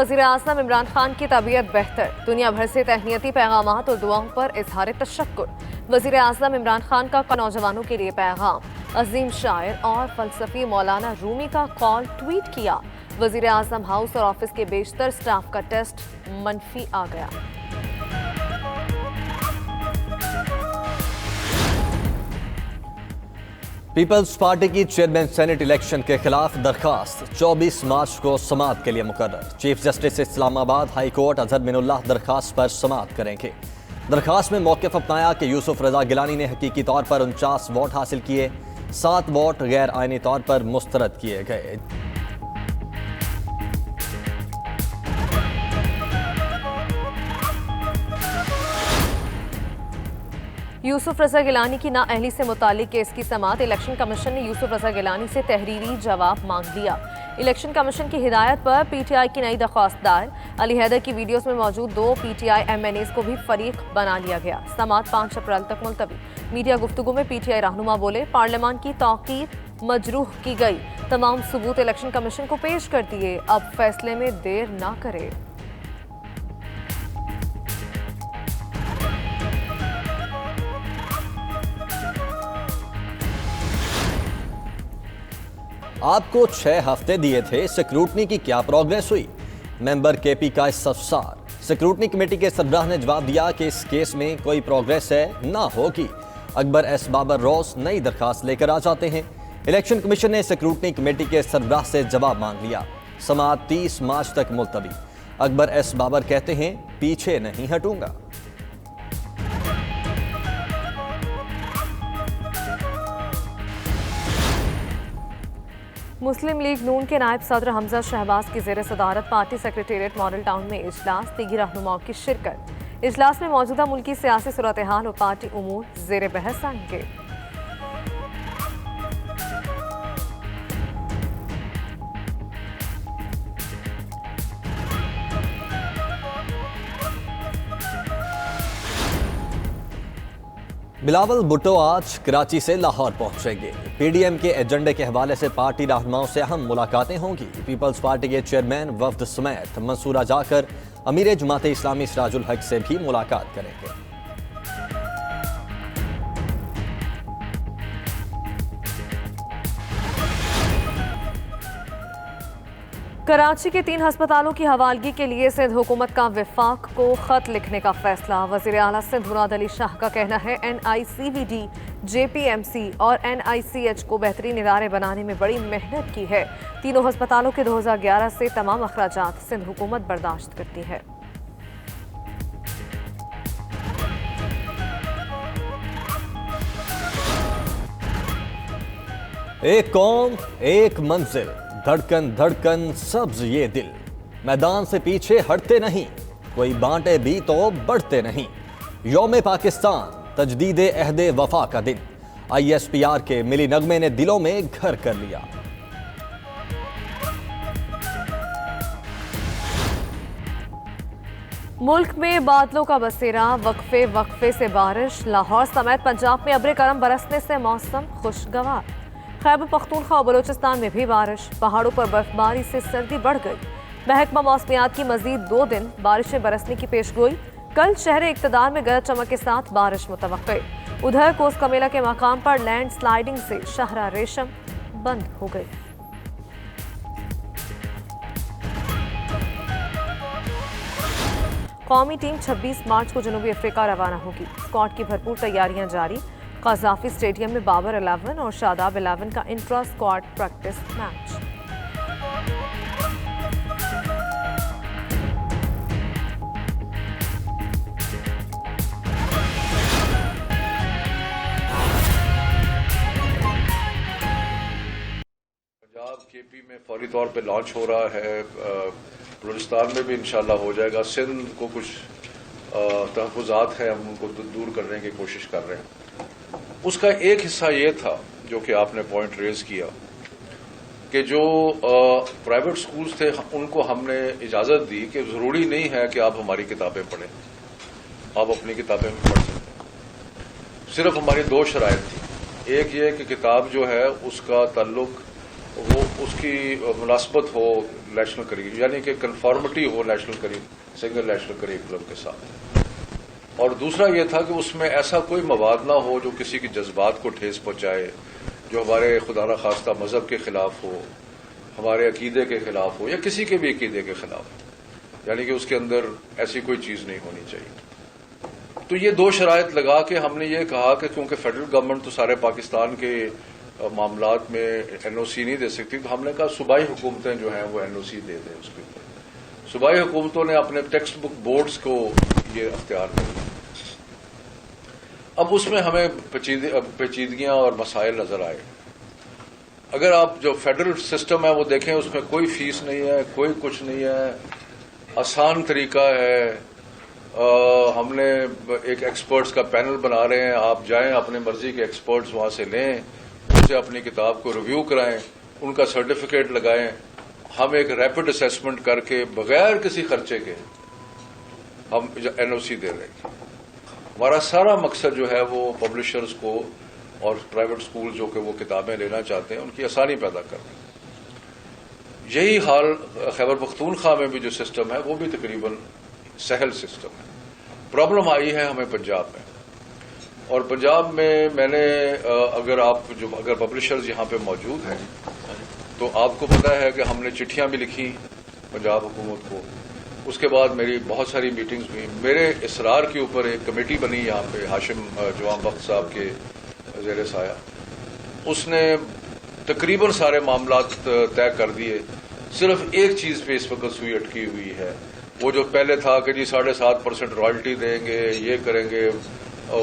वज़ीर आज़म इमरान खान की तबीयत बेहतर, दुनिया भर से तहनीती पैगामात और दुआओं पर इजहार तशक्कुर। वज़ीर आज़म इमरान खान का नौजवानों के लिए पैगाम, अजीम शायर और फलसफी मौलाना रूमी का कॉल ट्वीट किया। वज़ीर आज़म हाउस और ऑफिस के बेशतर स्टाफ का टेस्ट मनफी आ गया। पीपल्स पार्टी की चेयरमैन सेनेट इलेक्शन के खिलाफ दरखास्त 24 मार्च को समाअत के लिए मुकर्रर। Chief justice Islamabad high court Azhar Minallah दरखास्त पर समाअत करेंगे। दरखास्त में मौक़िफ़ अपनाया कि यूसुफ रज़ा गिलानी ने हकीकी तौर पर 49 वोट हासिल किए, 7 वोट गैर आइनी तौर पर मुस्तरद किए गए। यूसुफ रज़ा गिलानी की नाअहली से मुतालिक केस की समाअत। इलेक्शन कमीशन ने यूसुफ रज़ा गिलानी से तहरीरी जवाब मांग लिया। इलेक्शन कमीशन की हिदायत पर पीटीआई की नई दरख्वास्त दायर। अली हैदर की वीडियोस में मौजूद 2 पीटीआई एमएनएस को भी फरीक बना लिया गया। समाअत 5 अप्रैल तक मुलतवी। मीडिया गुफ्तगू में पीटीआई रहनुमा बोले, पार्लियामान की तौकीर मजरूह की गई, तमाम सबूत इलेक्शन कमीशन को पेश कर दिए, अब फैसले में देर ना करे। आपको 6 हफ्ते दिए थे, स्क्रूटनी की क्या प्रोग्रेस हुई? मेंबर केपी का इस्तफसार। स्क्रूटनी कमेटी के सरबराह ने जवाब दिया कि इस केस में कोई प्रोग्रेस है ना होगी। अकबर एस बाबर रोज नई दरखास्त लेकर आ जाते हैं। इलेक्शन कमीशन ने स्क्रूटनी कमेटी के सरबराह से जवाब मांग लिया। समाअत 30 मार्च तक मुलतवी। अकबर एस बाबर कहते हैं, पीछे नहीं हटूंगा। मुस्लिम लीग नून के नायब सदर हमजा शहबाज की ज़ेर सदारत पार्टी सेक्रेटेरिएट मॉडल टाउन में इजलास, दीगी रहनुमाओं की शिरकत। इजलास में मौजूदा मुल्की सियासी सूरत हाल और पार्टी उमूर ज़ेर बहस आएंगे। बिलावल भुट्टो आज कराची से लाहौर पहुंचेंगे। पीडीएम के एजेंडे के हवाले से पार्टी रहनुमाओं से अहम मुलाकातें होंगी। पीपल्स पार्टी के चेयरमैन वफ्द समेत मंसूरा जाकर अमीर जमात इस्लामी सिराजुल हक से भी मुलाकात करेंगे। कराची के 3 अस्पतालों की हवालगी के लिए सिंध हुकूमत का विफाक को खत लिखने का फैसला। वज़ीर आला सिंध मुराद अली शाह का कहना है, NICVD, JPMC और NICH को बेहतरीन इदारे बनाने में बड़ी मेहनत की है। तीनों अस्पतालों के 2011 से तमाम अखराजात सिंध हुकूमत बर्दाश्त करती है। एक कौम एक मंजिल, धड़कन धड़कन सब्ज ये दिल, मैदान से पीछे हटते नहीं, कोई बांटे भी तो बढ़ते नहीं। यौम पाकिस्तान, तजदीद अहदे वफा का दिन। ISPR के मिली नगमे ने दिलों में घर कर लिया। मुल्क में बादलों का बसेरा, वक्फे वक्फे से बारिश। लाहौर समेत पंजाब में अब्र करम बरसने से मौसम खुशगवार। खैबर पख्तूनख्वा और बलोचिस्तान में भी बारिश। पहाड़ों पर बर्फबारी से सर्दी बढ़ गई। महकमा मौसमियात की मजीद 2 दिन बारिशें बरसने की पेशगोई। कल शहर इक़्तिदार में गरज चमक के साथ बारिश मुतवक्के। उधर कोस कमेला के मकाम पर लैंड स्लाइडिंग से शहरा रेशम बंद हो गई। कौमी टीम 26 मार्च को जनूबी अफ्रीका रवाना होगी। स्क्वाड की भरपूर तैयारियां जारी। क़ज़ाफ़ी स्टेडियम में बाबर 11 और शादाब 11 का intra squad practice match. Punjab KP में फौरी तौर पे लॉन्च हो रहा है। बलूचिस्तान में भी इंशाल्लाह हो जाएगा। सिंध को कुछ तहफ़्फ़ुज़ात हैं, हम उनको दूर करने की कोशिश कर रहे हैं। उसका एक हिस्सा ये था जो कि आपने पॉइंट रेज किया कि जो प्राइवेट स्कूल्स थे उनको हमने इजाज़त दी कि ज़रूरी नहीं है कि आप हमारी किताबें पढ़ें, आप अपनी किताबें पढ़ सकते हैं। सिर्फ हमारी 2 शराइत थी। एक ये कि किताब जो है उसका ताल्लुक वो उसकी मुनासबत हो नेशनल करिकुलम, यानी कि कन्फॉर्मिटी हो सिंगल नेशनल करिकुलम के साथ। और दूसरा ये था कि उसमें ऐसा कोई मवाद ना हो जो किसी के जज्बात को ठेस पहुंचाए, जो हमारे खुदा न खास्ता मजहब के खिलाफ हो, हमारे अकीदे के खिलाफ हो, या किसी के भी अकीदे के खिलाफ हो, यानी कि उसके अंदर ऐसी कोई चीज नहीं होनी चाहिए। तो ये दो शराइत लगा के हमने ये कहा कि क्योंकि फेडरल गवर्नमेंट तो सारे पाकिस्तान के मामलात में एनओसी नहीं दे सकती, तो हमने कहा सूबाई हुकूमतें जो हैं वो एनओसी दे दें उसके ऊपर। सूबाई हुकूमतों ने अपने टेक्स्ट बुक बोर्ड्स को ये अख्तियार किया। अब उसमें हमें पेचीदगियां और मसाइल नजर आए। अगर आप जो फेडरल सिस्टम है वो देखें, उसमें कोई फीस नहीं है, कोई कुछ नहीं है, आसान तरीका है। हमने एक एक्सपर्ट्स का पैनल बना रहे हैं, आप जाएं अपने मर्जी के एक्सपर्ट्स वहां से लें, उनसे अपनी किताब को रिव्यू कराएं, उनका सर्टिफिकेट लगाएं, हम एक रैपिड असेसमेंट करके बगैर किसी खर्चे के हम एनओसी दे रहे हैं। हमारा सारा मकसद जो है वो पब्लिशर्स को और प्राइवेट स्कूल जो कि वो किताबें लेना चाहते हैं उनकी आसानी पैदा करना। यही हाल खैबर पख्तूनख्वा में भी जो सिस्टम है वो भी तकरीबन सहल सिस्टम है। प्रॉब्लम आई है हमें पंजाब में, और पंजाब में मैंने अगर पब्लिशर्स यहाँ पे मौजूद हैं तो आपको पता है कि हमने चिट्ठियां भी लिखी पंजाब हुकूमत को। उसके बाद मेरी बहुत सारी मीटिंग्स हुई। मेरे इसरार के ऊपर एक कमेटी बनी यहाँ पे हाशिम जवान बख्त साहब के ज़ेरे साया, उसने तकरीबन सारे मामलात तय कर दिए। सिर्फ एक चीज पे इस वक्त सुई अटकी हुई है, वो जो पहले था कि जी 7.5% रॉयल्टी देंगे, ये करेंगे,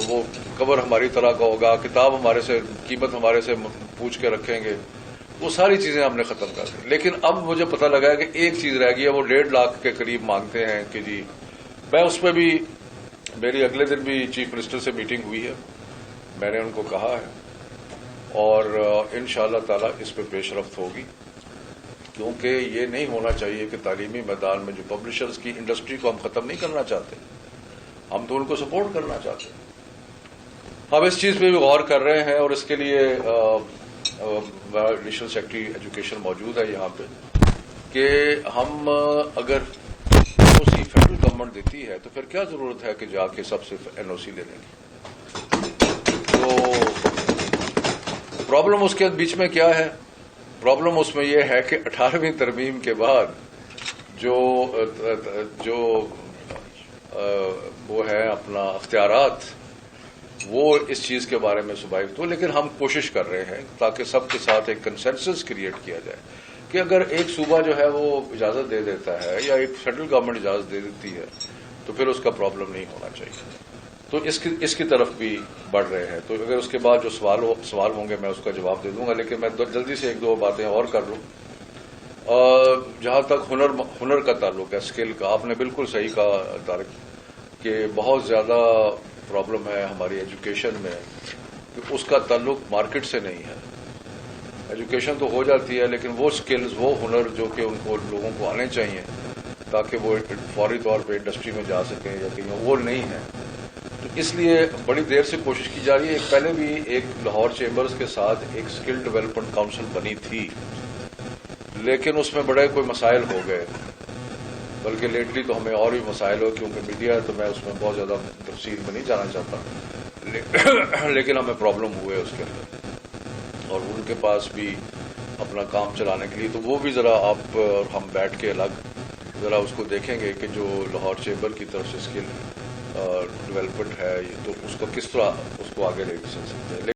वो कवर हमारी तरह का होगा, किताब हमारे से कीमत हमारे से पूछ के रखेंगे, वो सारी चीजें हमने खत्म कर दी। लेकिन अब मुझे पता लगा है कि एक चीज रह गई है, वो 1.5 लाख के करीब मांगते हैं कि जी मैं उस पर भी, मेरी अगले दिन भी चीफ मिनिस्टर से मीटिंग हुई है, मैंने उनको कहा है और इंशाअल्लाह ताला इस पर पेशरफ्त होगी, क्योंकि ये नहीं होना चाहिए कि तालीमी मैदान में जो पब्लिशर्स की इंडस्ट्री को हम खत्म नहीं करना चाहते, हम तो उनको सपोर्ट करना चाहते हैं। हम इस चीज पे भी गौर कर रहे हैं और इसके लिए एडिशनल सेक्रेटरी एजुकेशन मौजूद है यहाँ पे कि हम अगर एनओसी फेडरल गवर्नमेंट देती है तो फिर क्या जरूरत है कि जाके सबसे एनओसी लेने की। तो प्रॉब्लम उसके बीच में क्या है? प्रॉब्लम उसमें यह है कि 18वीं तरमीम के बाद जो वो है अपना अख्तियारात, वो इस चीज के बारे में सूबाई तो, लेकिन हम कोशिश कर रहे हैं ताकि सबके साथ एक कंसेंसस क्रिएट किया जाए कि अगर एक सूबा जो है वो इजाजत दे देता है या एक फेडरल गवर्नमेंट इजाजत दे देती है तो फिर उसका प्रॉब्लम नहीं होना चाहिए। तो इसकी तरफ भी बढ़ रहे हैं। तो अगर उसके बाद जो सवाल होंगे मैं उसका जवाब दे दूंगा, लेकिन मैं जल्दी से एक दो बातें और कर लूं। जहां तक हुनर का ताल्लुक है, स्किल का, आपने बिल्कुल सही कहा तारिक कि बहुत ज्यादा प्रॉब्लम है हमारी एजुकेशन में कि उसका ताल्लुक मार्केट से नहीं है। एजुकेशन तो हो जाती है लेकिन वो स्किल्स, वो हुनर जो कि उनको लोगों को आने चाहिए ताकि वो फौरी तौर पे इंडस्ट्री में जा सकें या कहीं, वो नहीं है। तो इसलिए बड़ी देर से कोशिश की जा रही है। पहले भी एक लाहौर चेंबर्स के साथ एक स्किल डेवलपमेंट काउंसिल बनी थी, लेकिन उसमें बड़े कोई मसाइल हो गए, बल्कि लेटली तो हमें और भी मसाइल हो, क्योंकि मीडिया है तो मैं उसमें बहुत ज्यादा तफसील में नहीं जाना चाहता, लेकिन हमें प्रॉब्लम हुए उसके अंदर और उनके पास भी अपना काम चलाने के लिए। तो वो भी जरा आप और हम बैठ के अलग जरा उसको देखेंगे कि जो लाहौर चेंबर की तरफ से स्किल डेवलपमेंट है तो उसको किस तरह उसको आगे ले चल सकते हैं।